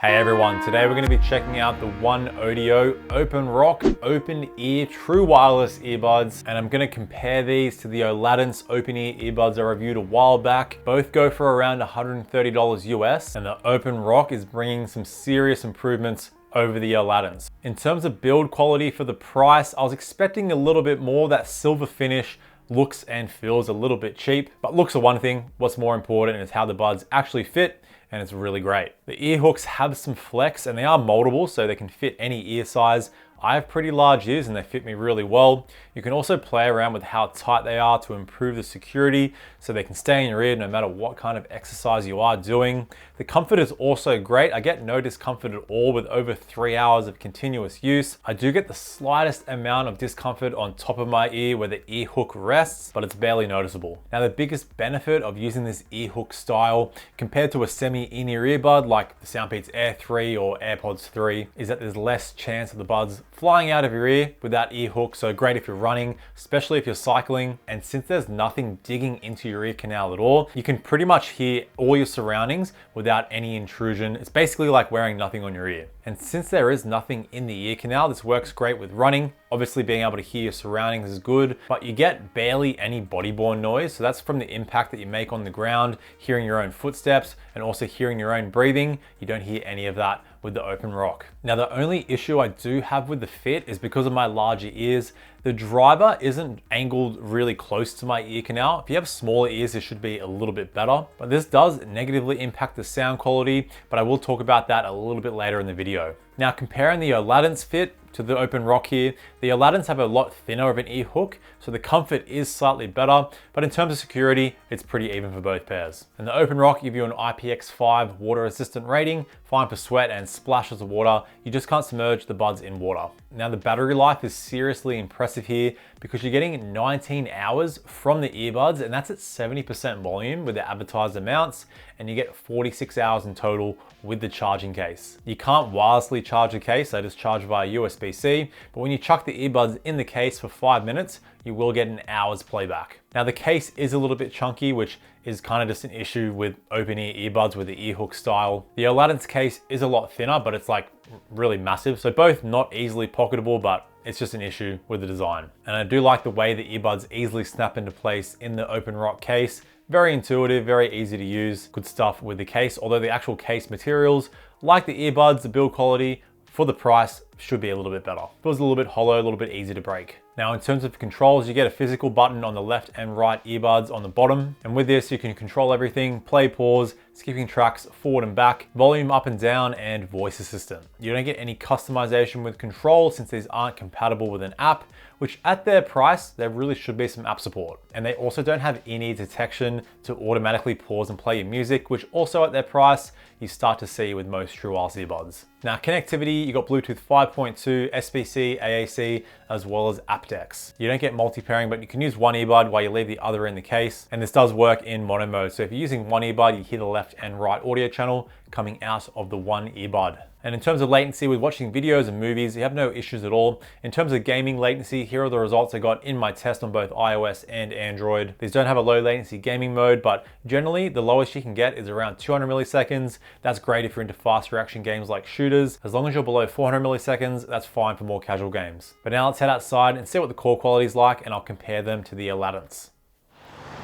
Hey everyone, today we're going to be checking out the OneOdio OpenRock Open Ear True Wireless Earbuds, and I'm going to compare these to the Oladance Open Ear Earbuds I reviewed a while back. Both go for around $130 US, and the OpenRock is bringing some serious improvements over the Oladance. In terms of build quality for the price, I was expecting a little bit more. That silver finish looks and feels a little bit cheap, but looks are one thing. What's more important is how the buds actually fit, and it's really great. The ear hooks have some flex and they are moldable, so they can fit any ear size. I have pretty large ears and they fit me really well. You can also play around with how tight they are to improve the security so they can stay in your ear no matter what kind of exercise you are doing. The comfort is also great. I get no discomfort at all with over 3 hours of continuous use. I do get the slightest amount of discomfort on top of my ear where the ear hook rests, but it's barely noticeable. Now, the biggest benefit of using this ear hook style compared to a semi-in-ear earbud like the Soundpeats Air 3 or AirPods 3 is that there's less chance of the buds flying out of your ear with that ear hook. So great if you're running, especially if you're cycling. And since there's nothing digging into your ear canal at all, you can pretty much hear all your surroundings without any intrusion. It's basically like wearing nothing on your ear. And since there is nothing in the ear canal, this works great with running. Obviously, being able to hear your surroundings is good, but you get barely any body-borne noise. So that's from the impact that you make on the ground, hearing your own footsteps, and also hearing your own breathing. You don't hear any of that with the OpenRock. Now, the only issue I do have with the fit is because of my larger ears. The driver isn't angled really close to my ear canal. If you have smaller ears, it should be a little bit better, but this does negatively impact the sound quality, but I will talk about that a little bit later in the video. Now, comparing the Oladance fit to the OpenRock here, the Oladance have a lot thinner of an ear hook, so the comfort is slightly better, but in terms of security, it's pretty even for both pairs. And the OpenRock give you an IPX5 water resistant rating, fine for sweat and splashes of water. You just can't submerge the buds in water. Now, the battery life is seriously impressive here because you're getting 19 hours from the earbuds, and that's at 70% volume with the advertised amounts, and you get 46 hours in total with the charging case. You can't wirelessly charge the case, they just charge via USB-C, but when you chuck the earbuds in the case for 5 minutes, you will get an hour's playback. Now, the case is a little bit chunky, which is kind of just an issue with open ear earbuds with the ear hook style. The Oladance case is a lot thinner, but it's like really massive. So both not easily pocketable, but it's just an issue with the design. And I do like the way the earbuds easily snap into place in the OpenRock case. Very intuitive, very easy to use. Good stuff with the case, although the actual case materials, like the earbuds, the build quality, for the price, should be a little bit better. Feels a little bit hollow, a little bit easy to break. Now, in terms of controls, you get a physical button on the left and right earbuds on the bottom. And with this, you can control everything: play, pause, skipping tracks forward and back, volume up and down, and voice assistant. You don't get any customization with control since these aren't compatible with an app, which at their price, there really should be some app support. And they also don't have in-ear detection to automatically pause and play your music, which also at their price, you start to see with most true wireless earbuds. Now, connectivity, you got Bluetooth 5.2, SBC, AAC, as well as aptX. You don't get multi-pairing, but you can use one earbud while you leave the other in the case. And this does work in mono mode. So if you're using one earbud, you hear the left and right audio channel coming out of the one earbud. And in terms of latency with watching videos and movies, you have no issues at all. In terms of gaming latency, here are the results I got in my test on both iOS and Android. These don't have a low latency gaming mode, but generally the lowest you can get is around 200 milliseconds. That's great if you're into fast reaction games like shooters. As long as you're below 400 milliseconds, that's fine for more casual games. But now let's head outside and see what the call quality is like, and I'll compare them to the Oladance.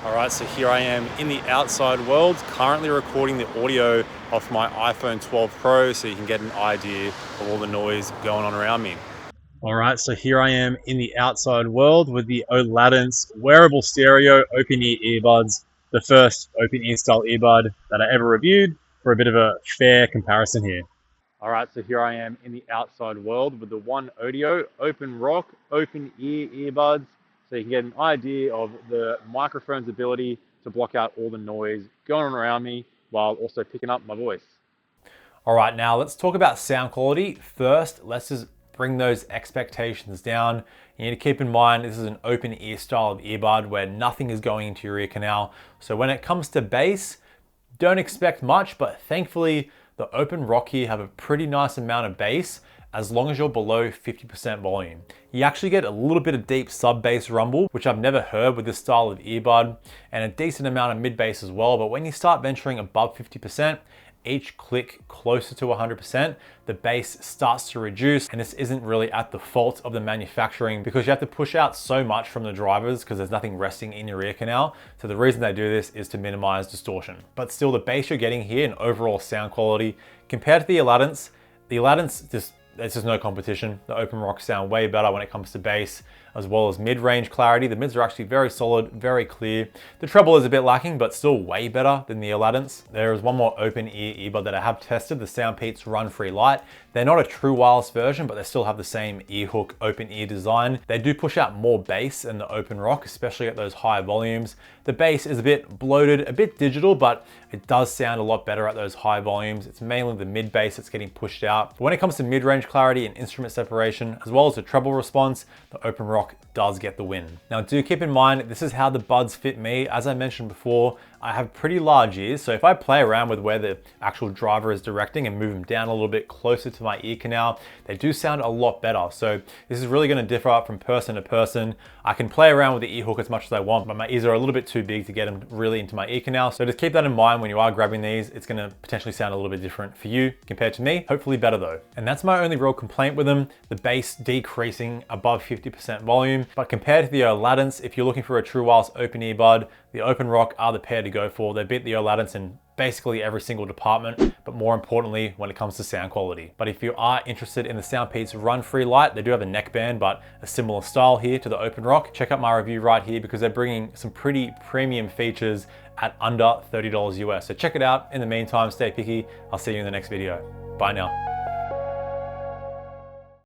All right, so here I am in the outside world, currently recording the audio off my iPhone 12 Pro so you can get an idea of all the noise going on around me. All right, so here I am in the outside world with the Oladance wearable stereo open ear earbuds, the first open ear style earbud that I ever reviewed, for a bit of a fair comparison here. All right, so here I am in the outside world with the OneOdio OpenRock open ear earbuds, so you can get an idea of the microphone's ability to block out all the noise going on around me while also picking up my voice. All right, now let's talk about sound quality. First, let's just bring those expectations down. You need to keep in mind this is an open ear style of earbud where nothing is going into your ear canal. So when it comes to bass, don't expect much, but thankfully the OpenRock here have a pretty nice amount of bass as long as you're below 50% volume. You actually get a little bit of deep sub-bass rumble, which I've never heard with this style of earbud, and a decent amount of mid-bass as well, but when you start venturing above 50%, each click closer to 100%, the bass starts to reduce, and this isn't really at the fault of the manufacturing because you have to push out so much from the drivers because there's nothing resting in your ear canal. So the reason they do this is to minimize distortion. But still, the bass you're getting here and overall sound quality compared to the Oladance there's just no competition. The OpenRock sound way better when it comes to bass, as well as mid-range clarity. The mids are actually very solid, very clear. The treble is a bit lacking, but still way better than the Oladance. There is one more open ear earbud that I have tested, the SoundPeats Run-Free Lite. They're not a true wireless version, but they still have the same ear hook open ear design. They do push out more bass than the OpenRock, especially at those high volumes. The bass is a bit bloated, a bit digital, but it does sound a lot better at those high volumes. It's mainly the mid bass that's getting pushed out. But when it comes to mid-range clarity and instrument separation, as well as the treble response, the OpenRock does get the win. Now do keep in mind, this is how the buds fit me. As I mentioned before, I have pretty large ears, so if I play around with where the actual driver is directing and move them down a little bit closer to my ear canal, they do sound a lot better. So this is really going to differ from person to person. I can play around with the ear hook as much as I want, but my ears are a little bit too big to get them really into my ear canal. So just keep that in mind when you are grabbing these. It's going to potentially sound a little bit different for you compared to me, hopefully better though. And that's my only real complaint with them, the bass decreasing above 50% volume. But compared to the Oladance, if you're looking for a true wireless open earbud, the OpenRock are the pair to go for. They beat the Oladance in basically every single department, but more importantly, when it comes to sound quality. But if you are interested in the SoundPeats Run-Free Lite, they do have a neckband, but a similar style here to the OpenRock. Check out my review right here because they're bringing some pretty premium features at under $30 US. So check it out. In the meantime, stay picky. I'll see you in the next video. Bye now.